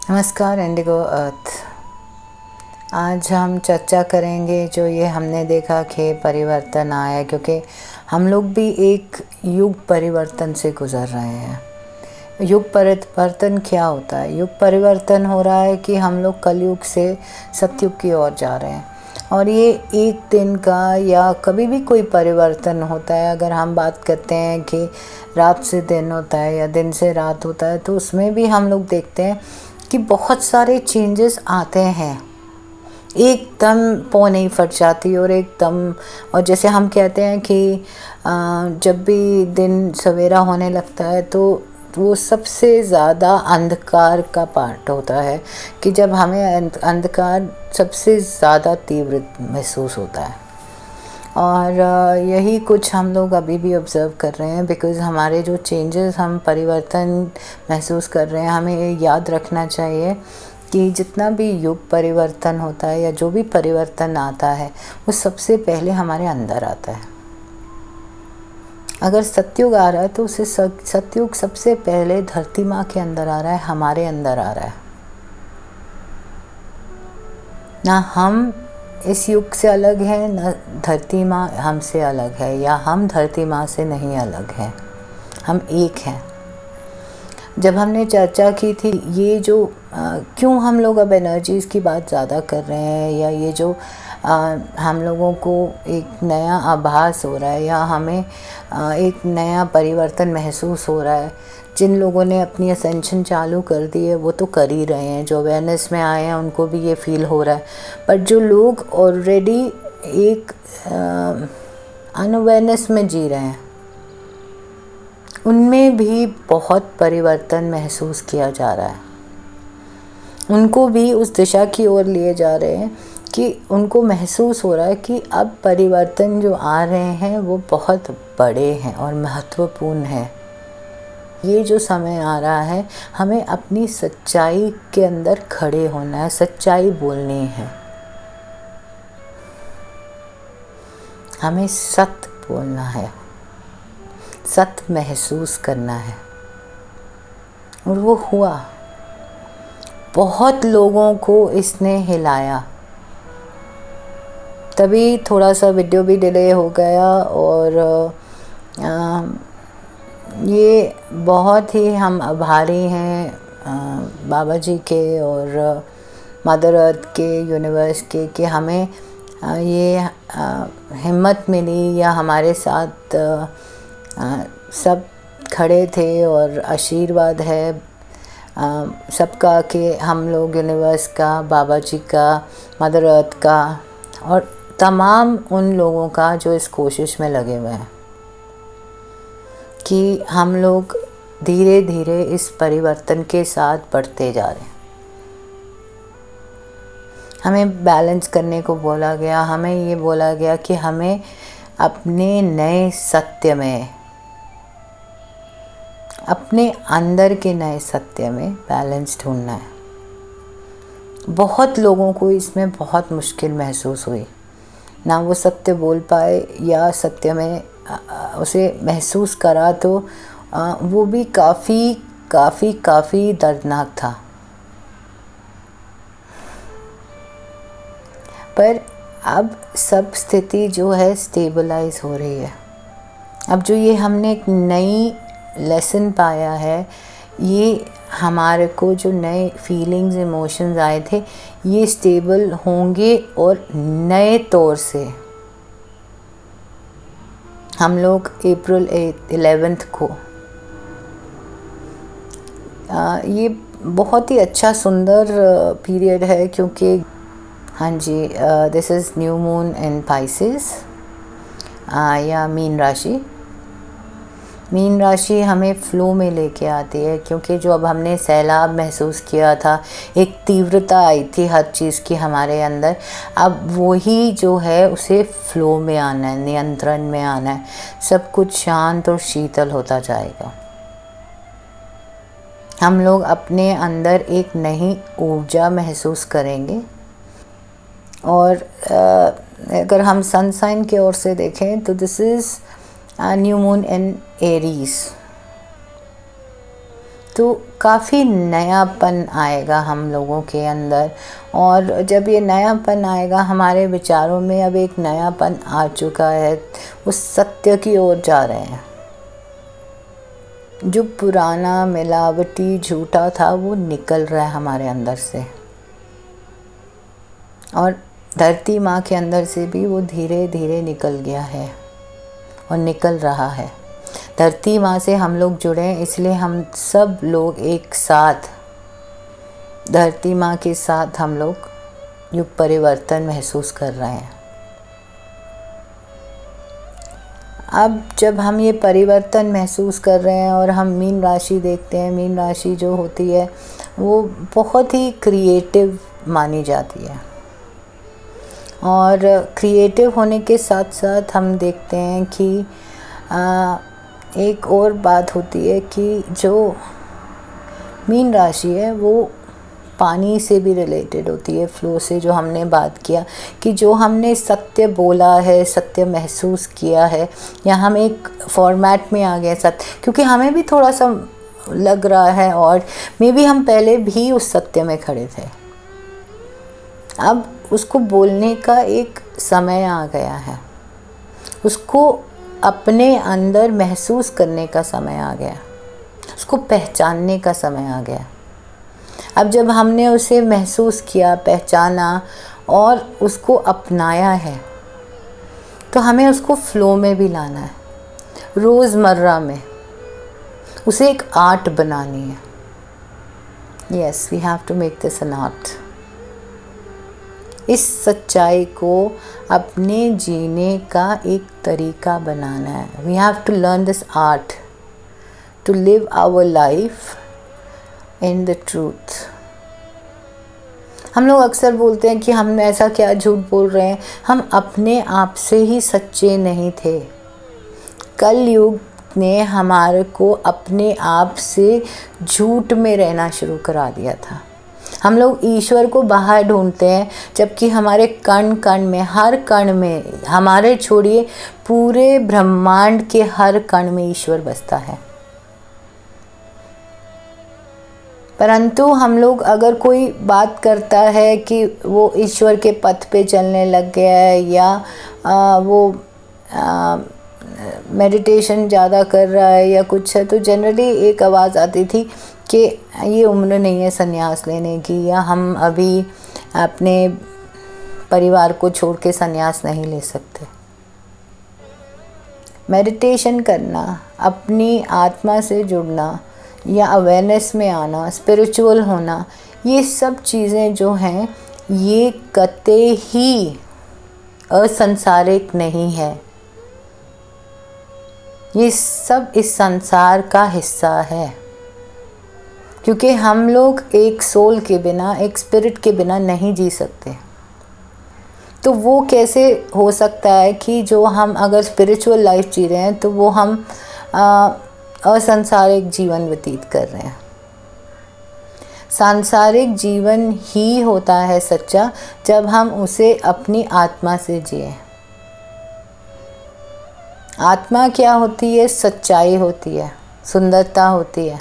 नमस्कार इंडिगो अर्थ। आज हम चर्चा करेंगे जो ये हमने देखा कि परिवर्तन आया, क्योंकि हम लोग भी एक युग परिवर्तन से गुज़र रहे हैं। युग परिवर्तन क्या होता है? युग परिवर्तन हो रहा है कि हम लोग कलयुग से सतयुग की ओर जा रहे हैं, और ये एक दिन का या कभी भी कोई परिवर्तन होता है। अगर हम बात करते हैं कि रात से दिन होता है या दिन से रात होता है, तो उसमें भी हम लोग देखते हैं कि बहुत सारे चेंजेस आते हैं। एकदम पौ नहीं फट जाती और जैसे हम कहते हैं कि जब भी दिन सवेरा होने लगता है तो वो सबसे ज़्यादा अंधकार का पार्ट होता है, कि जब हमें अंधकार सबसे ज़्यादा तीव्र महसूस होता है। और यही कुछ हम लोग अभी भी ऑब्ज़र्व कर रहे हैं, बिकॉज़ हमारे जो चेंजेस, हम परिवर्तन महसूस कर रहे हैं। हमें ये याद रखना चाहिए कि जितना भी युग परिवर्तन होता है या जो भी परिवर्तन आता है, वो सबसे पहले हमारे अंदर आता है। अगर सतयुग आ रहा है तो उसे सतयुग सबसे पहले धरती माँ के अंदर आ रहा है, हमारे अंदर आ रहा है। ना हम इस युग से अलग है, न धरती माँ हमसे अलग है, या हम धरती माँ से नहीं अलग हैं। हम एक हैं। जब हमने चर्चा की थी ये जो क्यों हम लोग अब एनर्जीज़ की बात ज़्यादा कर रहे हैं, या ये जो हम लोगों को एक नया आभास हो रहा है, या हमें एक नया परिवर्तन महसूस हो रहा है। जिन लोगों ने अपनी असेंशन चालू कर दी है वो तो कर ही रहे हैं, जो अवेयरनेस में आए हैं उनको भी ये फील हो रहा है। बट जो लोग ऑलरेडी एक अनअवेयरनेस में जी रहे हैं, उनमें भी बहुत परिवर्तन महसूस किया जा रहा है। उनको भी उस दिशा की ओर लिए जा रहे हैं कि उनको महसूस हो रहा है कि अब परिवर्तन जो आ रहे हैं वो बहुत बड़े हैं और महत्वपूर्ण हैं। ये जो समय आ रहा है, हमें अपनी सच्चाई के अंदर खड़े होना है, सच्चाई बोलनी है, हमें सत्य बोलना है, सत्य महसूस करना है। और वो हुआ। बहुत लोगों को इसने हिलाया, तभी थोड़ा सा वीडियो भी डिले हो गया। और ये बहुत ही हम आभारी हैं बाबा जी के और मदर अर्थ के, यूनिवर्स के, कि हमें ये हिम्मत मिली, या हमारे साथ सब खड़े थे। और आशीर्वाद है सबका कि हम लोग यूनिवर्स का, बाबा जी का, मदर अर्थ का, और तमाम उन लोगों का जो इस कोशिश में लगे हुए हैं कि हम लोग धीरे धीरे इस परिवर्तन के साथ बढ़ते जा रहे हैं। हमें बैलेंस करने को बोला गया, हमें ये बोला गया कि हमें अपने नए सत्य में, अपने अंदर के नए सत्य में बैलेंस ढूंढना है। बहुत लोगों को इसमें बहुत मुश्किल महसूस हुई, ना वो सत्य बोल पाए या सत्य में उसे महसूस करा तो वो भी काफ़ी दर्दनाक था। पर अब सब स्थिति जो है स्टेबलाइज हो रही है। अब जो ये हमने एक नई लेसन पाया है, ये हमारे को जो नए फीलिंग्स, इमोशंस आए थे, ये स्टेबल होंगे। और नए तौर से हम लोग अप्रैल 11 को ये बहुत ही अच्छा सुंदर पीरियड है, क्योंकि हाँ जी, this is new moon in Pisces या मीन राशि। मीन राशि हमें फ्लो में लेके आती है, क्योंकि जो अब हमने सैलाब महसूस किया था, एक तीव्रता आई थी हर चीज़ की हमारे अंदर, अब वही जो है उसे फ्लो में आना है, नियंत्रण में आना है। सब कुछ शांत और शीतल होता जाएगा। हम लोग अपने अंदर एक नई ऊर्जा महसूस करेंगे। और अगर हम सन साइन की ओर से देखें तो this is new moon in Aries. तो काफ़ी नयापन आएगा हम लोगों के अंदर। और जब ये नयापन आएगा, हमारे विचारों में अब एक नयापन आ चुका है, उस सत्य की ओर जा रहे हैं। जो पुराना मिलावटी झूठा था वो निकल रहा है हमारे अंदर से, और धरती माँ के अंदर से भी वो धीरे धीरे निकल गया है और निकल रहा है। धरती माँ से हम लोग जुड़े हैं, इसलिए हम सब लोग एक साथ धरती माँ के साथ हम लोग युग परिवर्तन महसूस कर रहे हैं। अब जब हम ये परिवर्तन महसूस कर रहे हैं और हम मीन राशि देखते हैं, मीन राशि जो होती है वो बहुत ही क्रिएटिव मानी जाती है, और क्रिएटिव होने के साथ साथ हम देखते हैं कि एक और बात होती है कि जो मीन राशि है वो पानी से भी रिलेटेड होती है, फ्लो से। जो हमने बात किया कि जो हमने सत्य बोला है, सत्य महसूस किया है, या हम एक फॉर्मेट में आ गए सत्य, क्योंकि हमें भी थोड़ा सा लग रहा है और मे बी हम पहले भी उस सत्य में खड़े थे। अब उसको बोलने का एक समय आ गया है, उसको अपने अंदर महसूस करने का समय आ गया, उसको पहचानने का समय आ गया। अब जब हमने उसे महसूस किया, पहचाना और उसको अपनाया है, तो हमें उसको फ्लो में भी लाना है, रोज़मर्रा में उसे एक आर्ट बनानी है। Yes, we have to make this an art. इस सच्चाई को अपने जीने का एक तरीका बनाना है। We have to learn this art to live our life in the truth. हम लोग अक्सर बोलते हैं कि हम ऐसा क्या झूठ बोल रहे हैं, हम अपने आप से ही सच्चे नहीं थे। कल युग ने हमारे को अपने आप से झूठ में रहना शुरू करा दिया था। हम लोग ईश्वर को बाहर ढूंढते हैं, जबकि हमारे कण कण में, हर कण में, हमारे छोड़िए पूरे ब्रह्मांड के हर कण में ईश्वर बसता है। परंतु हम लोग, अगर कोई बात करता है कि वो ईश्वर के पथ पे चलने लग गया है, या वो मेडिटेशन ज़्यादा कर रहा है या कुछ है, तो जनरली एक आवाज़ आती थी कि ये उम्र नहीं है संन्यास लेने की, या हम अभी अपने परिवार को छोड़ के संन्यास नहीं ले सकते। मेडिटेशन करना, अपनी आत्मा से जुड़ना या अवेयरनेस में आना, स्पिरिचुअल होना, ये सब चीज़ें जो हैं ये कतई ही असंसारिक नहीं है। ये सब इस संसार का हिस्सा है, क्योंकि हम लोग एक सोल के बिना, एक स्पिरिट के बिना नहीं जी सकते। तो वो कैसे हो सकता है कि जो हम अगर स्पिरिचुअल लाइफ जी रहे हैं तो वो हम असंसारिक जीवन व्यतीत कर रहे हैं। सांसारिक जीवन ही होता है सच्चा, जब हम उसे अपनी आत्मा से जिए। आत्मा क्या होती है? सच्चाई होती है, सुंदरता होती है।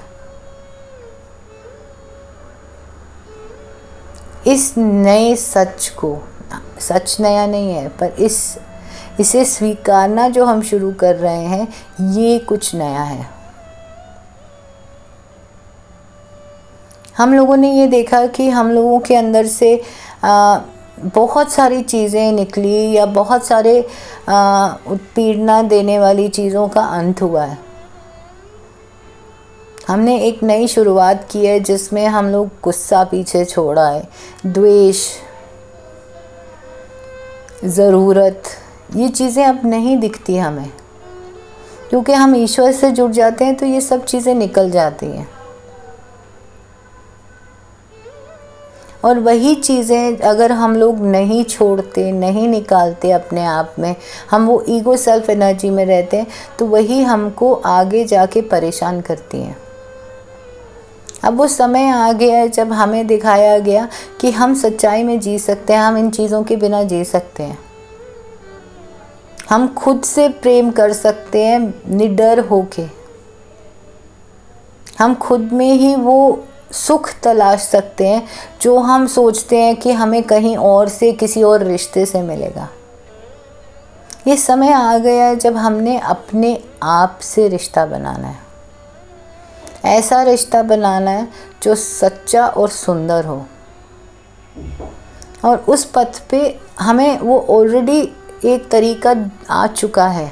इस नए सच को, सच नया नहीं है, पर इसे स्वीकारना जो हम शुरू कर रहे हैं, ये कुछ नया है। हम लोगों ने ये देखा कि हम लोगों के अंदर से बहुत सारी चीज़ें निकली, या बहुत सारे उत्पीड़ना देने वाली चीज़ों का अंत हुआ है। हमने एक नई शुरुआत की है जिसमें हम लोग गुस्सा पीछे छोड़ा है, द्वेष, ज़रूरत, ये चीज़ें अब नहीं दिखती हमें, क्योंकि हम ईश्वर से जुड़ जाते हैं तो ये सब चीज़ें निकल जाती हैं। और वही चीज़ें अगर हम लोग नहीं छोड़ते, नहीं निकालते अपने आप में, हम वो ईगो सेल्फ एनर्जी में रहते हैं, तो वही हमको आगे जाके परेशान करती हैं। अब वो समय आ गया है जब हमें दिखाया गया कि हम सच्चाई में जी सकते हैं, हम इन चीज़ों के बिना जी सकते हैं। हम खुद से प्रेम कर सकते हैं निडर होके, हम खुद में ही वो सुख तलाश सकते हैं जो हम सोचते हैं कि हमें कहीं और से, किसी और रिश्ते से मिलेगा। ये समय आ गया है जब हमने अपने आप से रिश्ता बनाना है। ऐसा रिश्ता बनाना है जो सच्चा और सुंदर हो, और उस पथ पे हमें वो ऑलरेडी एक तरीका आ चुका है।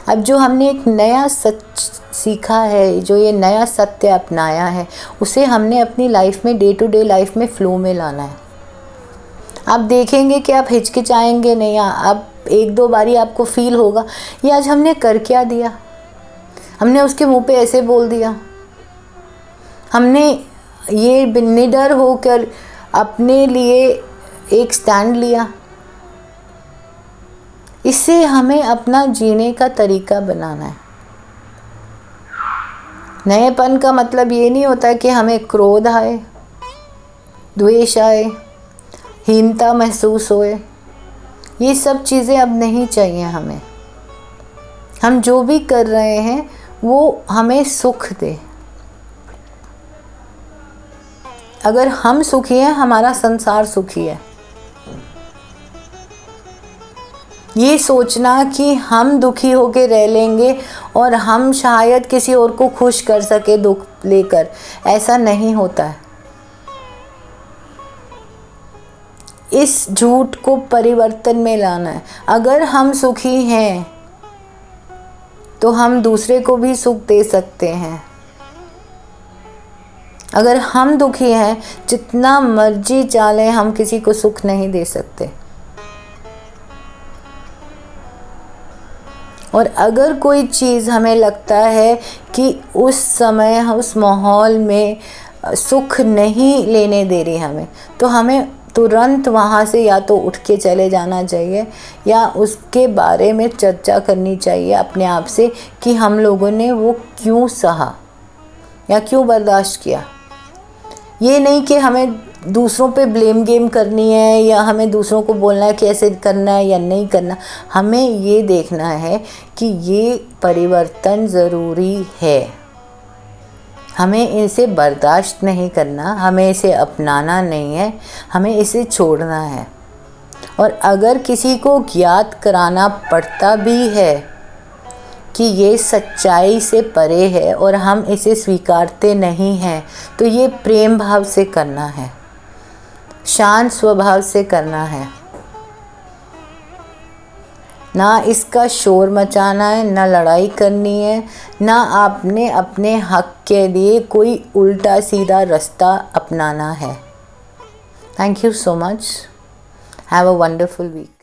अब जो हमने एक नया सच सीखा है, जो ये नया सत्य अपनाया है, उसे हमने अपनी लाइफ में, डे टू डे लाइफ में फ्लो में लाना है। आप देखेंगे कि आप हिचकिचाएंगे नहीं। अब एक दो बारी आपको फील होगा ये आज हमने कर क्या दिया, हमने उसके मुंह पे ऐसे बोल दिया, हमने ये निडर होकर अपने लिए एक स्टैंड लिया। इससे हमें अपना जीने का तरीका बनाना है। नएपन का मतलब ये नहीं होता कि हमें क्रोध आए, द्वेष आए, हीनता महसूस होए। ये सब चीज़ें अब नहीं चाहिए हमें। हम जो भी कर रहे हैं वो हमें सुख दे। अगर हम सुखी हैं, हमारा संसार सुखी है। ये सोचना कि हम दुखी होकर रह लेंगे और हम शायद किसी और को खुश कर सके दुख लेकर, ऐसा नहीं होता है। इस झूठ को परिवर्तन में लाना है। अगर हम सुखी हैं तो हम दूसरे को भी सुख दे सकते हैं। अगर हम दुखी हैं, जितना मर्जी चालें, हम किसी को सुख नहीं दे सकते। और अगर कोई चीज़ हमें लगता है कि उस समय, उस माहौल में सुख नहीं लेने दे रही हमें, तो हमें तुरंत वहाँ से या तो उठ के चले जाना चाहिए, या उसके बारे में चर्चा करनी चाहिए अपने आप से कि हम लोगों ने वो क्यों सहा या क्यों बर्दाश्त किया। ये नहीं कि हमें दूसरों पे ब्लेम गेम करनी है या हमें दूसरों को बोलना है कि ऐसे करना है या नहीं करना। हमें ये देखना है कि ये परिवर्तन ज़रूरी है, हमें इसे बर्दाश्त नहीं करना, हमें इसे अपनाना नहीं है, हमें इसे छोड़ना है। और अगर किसी को ज्ञात कराना पड़ता भी है कि ये सच्चाई से परे है और हम इसे स्वीकारते नहीं हैं, तो ये प्रेम भाव से करना है, शांत स्वभाव से करना है। ना इसका शोर मचाना है, ना लड़ाई करनी है, ना आपने अपने हक के लिए कोई उल्टा सीधा रास्ता अपनाना है। Thank you so much. Have a wonderful week.